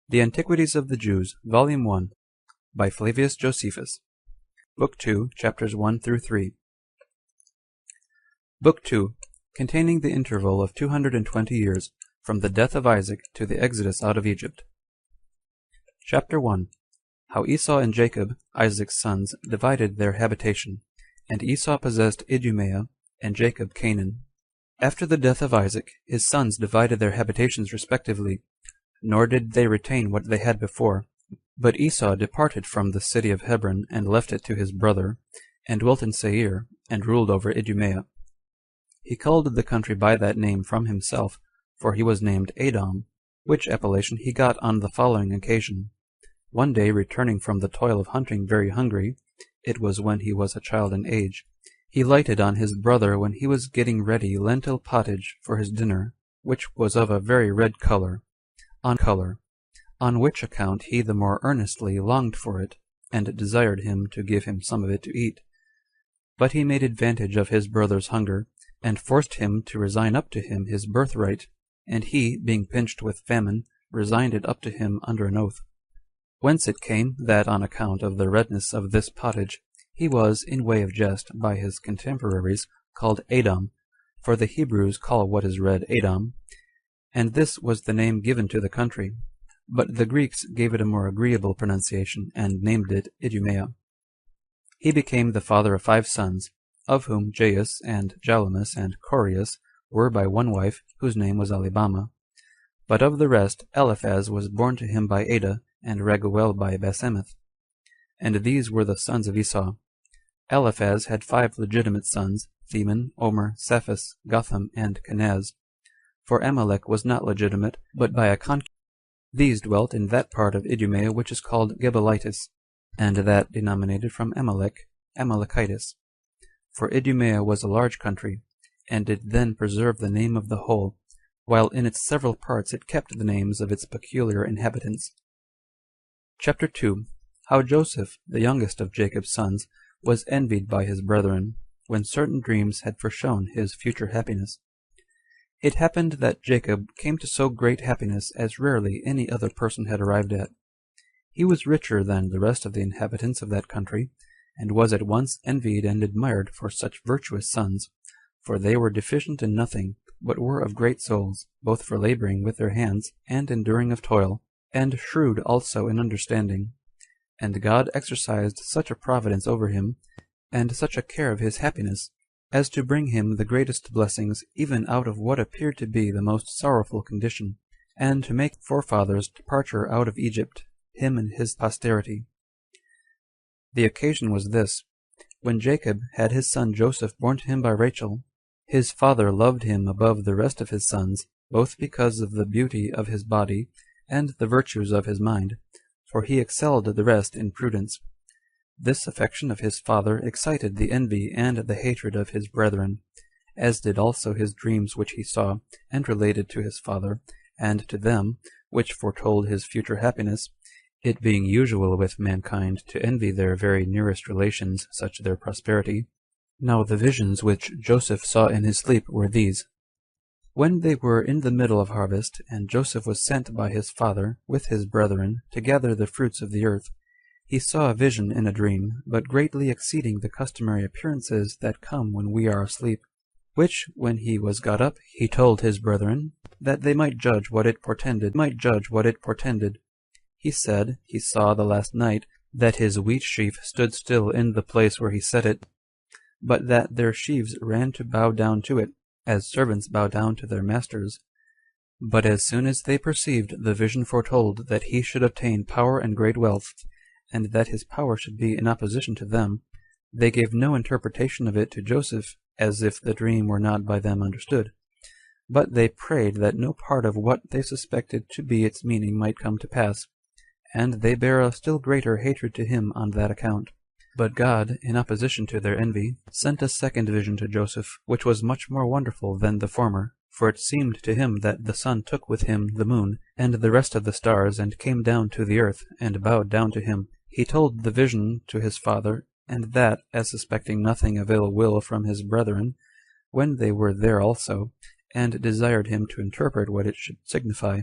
The Antiquities of the Jews, Volume 1, by Flavius Josephus, Book 2, Chapters 1 through 3. Book 2, containing the interval of 220 years, from the death of Isaac to the exodus out of Egypt. Chapter 1. How Esau and Jacob, Isaac's sons, divided their habitation, and Esau possessed Idumea, and Jacob Canaan. After the death of Isaac, his sons divided their habitations respectively, nor did they retain what they had before. But Esau departed from the city of Hebron, and left it to his brother, and dwelt in Seir, and ruled over Idumea. He called the country by that name from himself, for he was named Edom, which appellation he got on the following occasion. One day, returning from the toil of hunting very hungry, it was when he was a child in age, he lighted on his brother when he was getting ready lentil pottage for his dinner, which was of a very red color, on which account he the more earnestly longed for it, and desired him to give him some of it to eat. But he made advantage of his brother's hunger, and forced him to resign up to him his birthright, and he, being pinched with famine, resigned it up to him under an oath. Whence it came, that on account of the redness of this pottage, he was, in way of jest, by his contemporaries, called Edom, for the Hebrews call what is red Edom, and this was the name given to the country. But the Greeks gave it a more agreeable pronunciation, and named it Idumea. He became the father of 5 sons, of whom Jaus and Jalamus and Corius were by one wife, whose name was Alibama. But of the rest, Eliphaz was born to him by Ada, and Raguel by Basemeth. And these were the sons of Esau. Eliphaz had 5 legitimate sons, Theman, Omer, Cephas, Gotham, and Kenaz. For Amalek was not legitimate, but by a concubine. These dwelt in that part of Idumea which is called Gebalitis, and that denominated from Amalek, Amalekitis. For Idumea was a large country, and did then preserve the name of the whole, while in its several parts it kept the names of its peculiar inhabitants. Chapter 2. How Joseph, the youngest of Jacob's sons, was envied by his brethren, when certain dreams had foreshown his future happiness. It happened that Jacob came to so great happiness as rarely any other person had arrived at. He was richer than the rest of the inhabitants of that country, and was at once envied and admired for such virtuous sons, for they were deficient in nothing, but were of great souls, both for laboring with their hands, and enduring of toil, and shrewd also in understanding. And God exercised such a providence over him, and such a care of his happiness, as to bring him the greatest blessings even out of what appeared to be the most sorrowful condition, and to make forefathers' departure out of Egypt, him and his posterity. The occasion was this: when Jacob had his son Joseph born to him by Rachel, his father loved him above the rest of his sons, both because of the beauty of his body and the virtues of his mind, for he excelled the rest in prudence. This affection of his father excited the envy and the hatred of his brethren, as did also his dreams which he saw, and related to his father, and to them, which foretold his future happiness, it being usual with mankind to envy their very nearest relations such their prosperity. Now the visions which Joseph saw in his sleep were these. When they were in the middle of harvest, and Joseph was sent by his father, with his brethren, to gather the fruits of the earth, he saw a vision in a dream, but greatly exceeding the customary appearances that come when we are asleep, which, when he was got up, he told his brethren, that they might judge what it portended. He said, he saw the last night, that his wheat sheaf stood still in the place where he set it, but that their sheaves ran to bow down to it, as servants bow down to their masters. But as soon as they perceived the vision foretold that he should obtain power and great wealth, and that his power should be in opposition to them, they gave no interpretation of it to Joseph, as if the dream were not by them understood. But they prayed that no part of what they suspected to be its meaning might come to pass, and they bare a still greater hatred to him on that account. But God, in opposition to their envy, sent a second vision to Joseph, which was much more wonderful than the former, for it seemed to him that the sun took with him the moon, and the rest of the stars, and came down to the earth, and bowed down to him. He told the vision to his father, and that, as suspecting nothing of ill will from his brethren, when they were there also, and desired him to interpret what it should signify.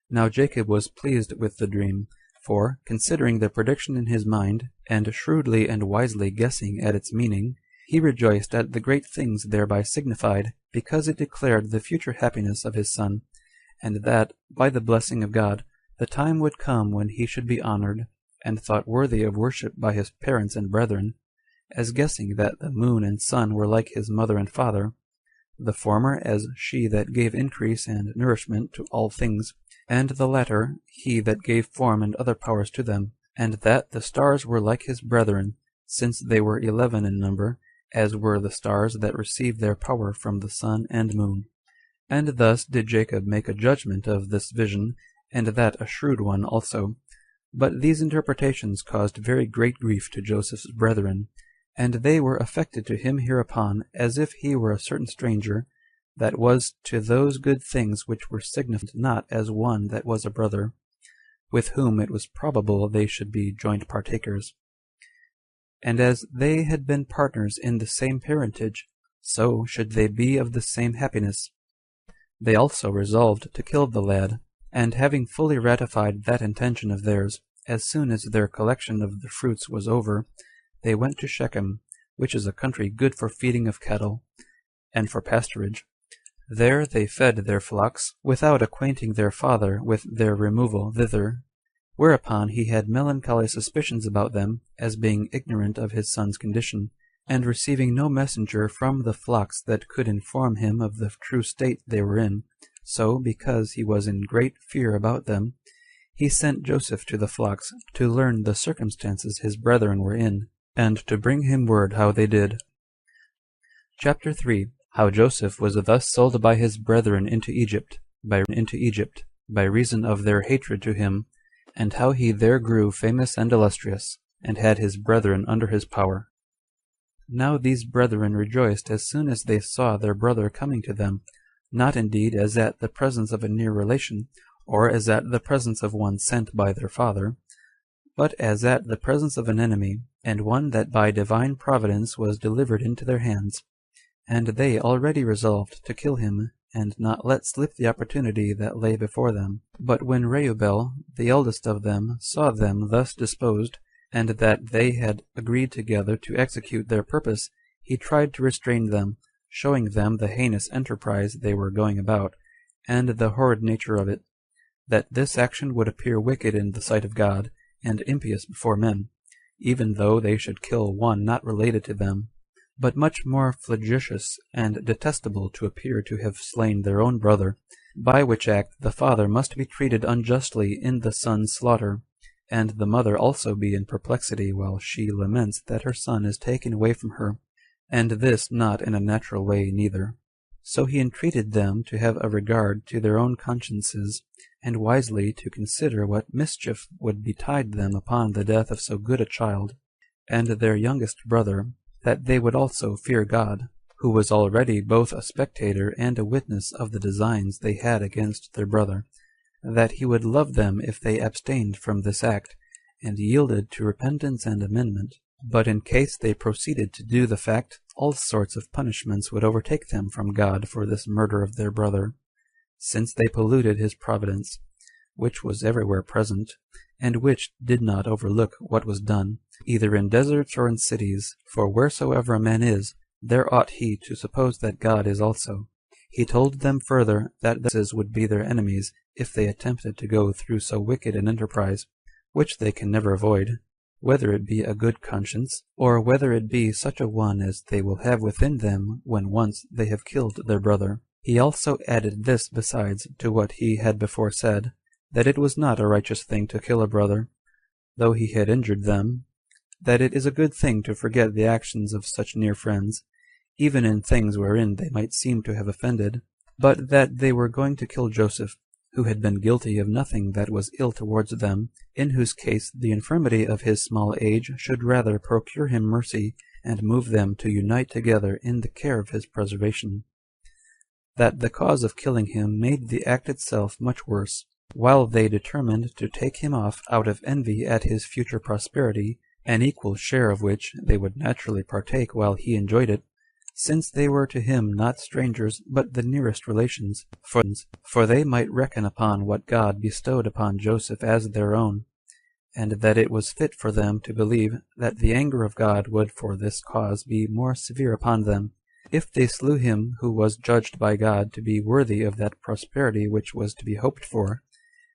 Now Jacob was pleased with the dream, for, considering the prediction in his mind, and shrewdly and wisely guessing at its meaning, he rejoiced at the great things thereby signified, because it declared the future happiness of his son, and that, by the blessing of God, the time would come when he should be honored, and thought worthy of worship by his parents and brethren, as guessing that the moon and sun were like his mother and father, the former as she that gave increase and nourishment to all things, and the latter he that gave form and other powers to them, and that the stars were like his brethren, since they were 11 in number, as were the stars that received their power from the sun and moon. And thus did Jacob make a judgment of this vision, and that a shrewd one also. But these interpretations caused very great grief to Joseph's brethren, and they were affected to him hereupon, as if he were a certain stranger, that was to those good things which were signified not as one that was a brother, with whom it was probable they should be joint partakers. And as they had been partners in the same parentage, so should they be of the same happiness. They also resolved to kill the lad, and having fully ratified that intention of theirs, as soon as their collection of the fruits was over, they went to Shechem, which is a country good for feeding of cattle, and for pasturage. There they fed their flocks, without acquainting their father with their removal thither, whereupon he had melancholy suspicions about them, as being ignorant of his son's condition, and receiving no messenger from the flocks that could inform him of the true state they were in. So, because he was in great fear about them, he sent Joseph to the flocks, to learn the circumstances his brethren were in, and to bring him word how they did. Chapter 3. How Joseph was thus sold by his brethren into Egypt, by reason of their hatred to him, and how he there grew famous and illustrious, and had his brethren under his power. Now these brethren rejoiced as soon as they saw their brother coming to them, not indeed as at the presence of a near relation, or as at the presence of one sent by their father, but as at the presence of an enemy, and one that by divine providence was delivered into their hands. And they already resolved to kill him, and not let slip the opportunity that lay before them. But when Reubel, the eldest of them, saw them thus disposed, and that they had agreed together to execute their purpose, he tried to restrain them, showing them the heinous enterprise they were going about, and the horrid nature of it, that this action would appear wicked in the sight of God, and impious before men, even though they should kill one not related to them, but much more flagitious and detestable to appear to have slain their own brother, by which act the father must be treated unjustly in the son's slaughter, and the mother also be in perplexity while she laments that her son is taken away from her, and this not in a natural way neither. So he entreated them to have a regard to their own consciences, and wisely to consider what mischief would betide them upon the death of so good a child, and their youngest brother, that they would also fear God, who was already both a spectator and a witness of the designs they had against their brother, that he would love them if they abstained from this act, and yielded to repentance and amendment. But in case they proceeded to do the fact, all sorts of punishments would overtake them from God for this murder of their brother, since they polluted his providence, which was everywhere present, and which did not overlook what was done, either in deserts or in cities, for wheresoever a man is, there ought he to suppose that God is also. He told them further that this would be their enemies if they attempted to go through so wicked an enterprise, which they can never avoid, whether it be a good conscience, or whether it be such a one as they will have within them when once they have killed their brother. He also added this besides to what he had before said, that it was not a righteous thing to kill a brother, though he had injured them, that it is a good thing to forget the actions of such near friends, even in things wherein they might seem to have offended, but that they were going to kill Joseph, who had been guilty of nothing that was ill towards them, in whose case the infirmity of his small age should rather procure him mercy, and move them to unite together in the care of his preservation. That the cause of killing him made the act itself much worse, while they determined to take him off out of envy at his future prosperity, an equal share of which they would naturally partake while he enjoyed it, since they were to him not strangers, but the nearest relations, for they might reckon upon what God bestowed upon Joseph as their own, and that it was fit for them to believe that the anger of God would for this cause be more severe upon them, if they slew him who was judged by God to be worthy of that prosperity which was to be hoped for,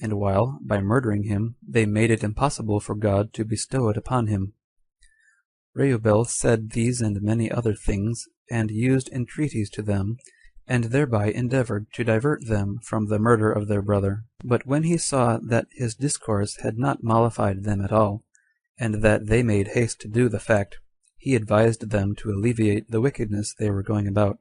and while, by murdering him, they made it impossible for God to bestow it upon him. Reubel said these and many other things, and used entreaties to them, and thereby endeavored to divert them from the murder of their brother. But when he saw that his discourse had not mollified them at all, and that they made haste to do the fact, he advised them to alleviate the wickedness they were going about,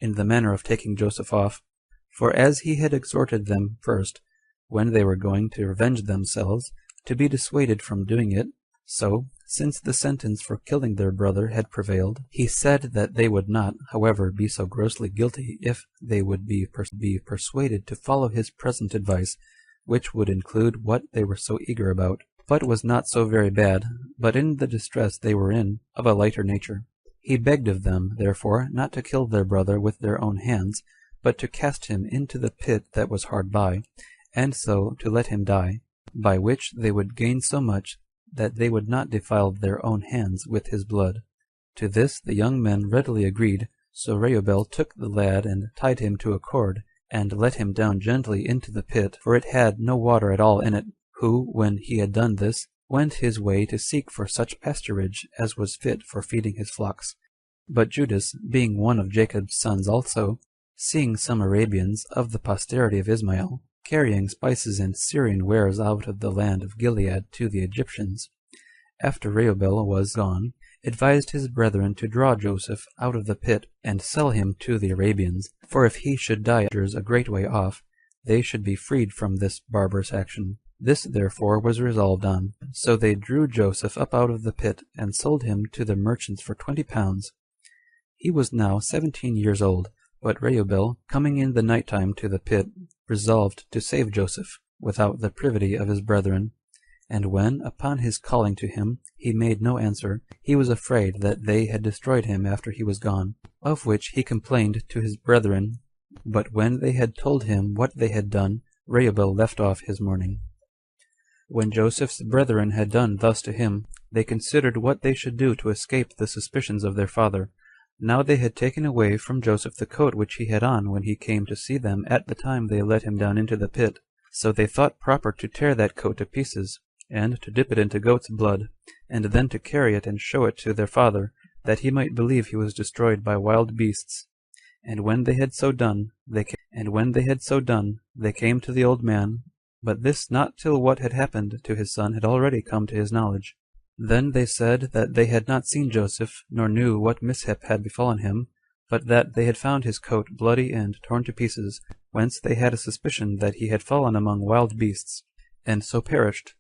in the manner of taking Joseph off. For as he had exhorted them first, when they were going to revenge themselves, to be dissuaded from doing it, so, since the sentence for killing their brother had prevailed, he said that they would not, however, be so grossly guilty if they would be persuaded to follow his present advice, which would include what they were so eager about, but was not so very bad, but in the distress they were in, of a lighter nature. He begged of them, therefore, not to kill their brother with their own hands, but to cast him into the pit that was hard by, and so to let him die, by which they would gain so much that they would not defile their own hands with his blood. To this the young men readily agreed, so Reubel took the lad and tied him to a cord, and let him down gently into the pit, for it had no water at all in it, who, when he had done this, went his way to seek for such pasturage as was fit for feeding his flocks. But Judas, being one of Jacob's sons also, seeing some Arabians of the posterity of Ismael, carrying spices and Syrian wares out of the land of Gilead to the Egyptians, after Reubel was gone, advised his brethren to draw Joseph out of the pit, and sell him to the Arabians, for if he should die a great way off, they should be freed from this barbarous action. This therefore was resolved on. So they drew Joseph up out of the pit, and sold him to the merchants for 20 pounds. He was now 17 years old, but Reubel, coming in the night time to the pit, resolved to save Joseph, without the privity of his brethren. And when, upon his calling to him, he made no answer, he was afraid that they had destroyed him after he was gone, of which he complained to his brethren. But when they had told him what they had done, Reubel left off his mourning. When Joseph's brethren had done thus to him, they considered what they should do to escape the suspicions of their father. Now they had taken away from Joseph the coat which he had on when he came to see them at the time they let him down into the pit. So they thought proper to tear that coat to pieces, and to dip it into goat's blood, and then to carry it and show it to their father, that he might believe he was destroyed by wild beasts. And when they had so done, they came to the old man, but this not till what had happened to his son had already come to his knowledge. Then they said that they had not seen Joseph, nor knew what mishap had befallen him, but that they had found his coat bloody and torn to pieces, whence they had a suspicion that he had fallen among wild beasts, and so perished,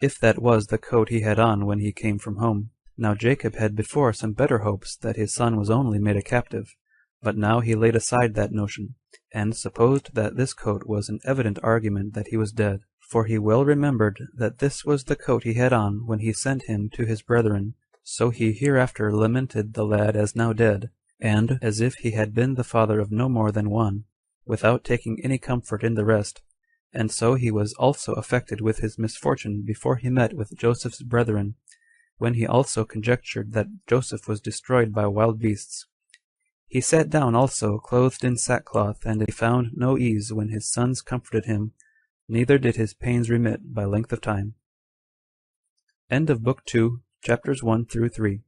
if that was the coat he had on when he came from home. Now Jacob had before some better hopes that his son was only made a captive, but now he laid aside that notion, and supposed that this coat was an evident argument that he was dead. For he well remembered that this was the coat he had on when he sent him to his brethren. So he hereafter lamented the lad as now dead, and as if he had been the father of no more than one, without taking any comfort in the rest. And so he was also affected with his misfortune before he met with Joseph's brethren, when he also conjectured that Joseph was destroyed by wild beasts. He sat down also clothed in sackcloth, and he found no ease when his sons comforted him, neither did his pains remit by length of time. End of Book 2, chapters 1 through 3.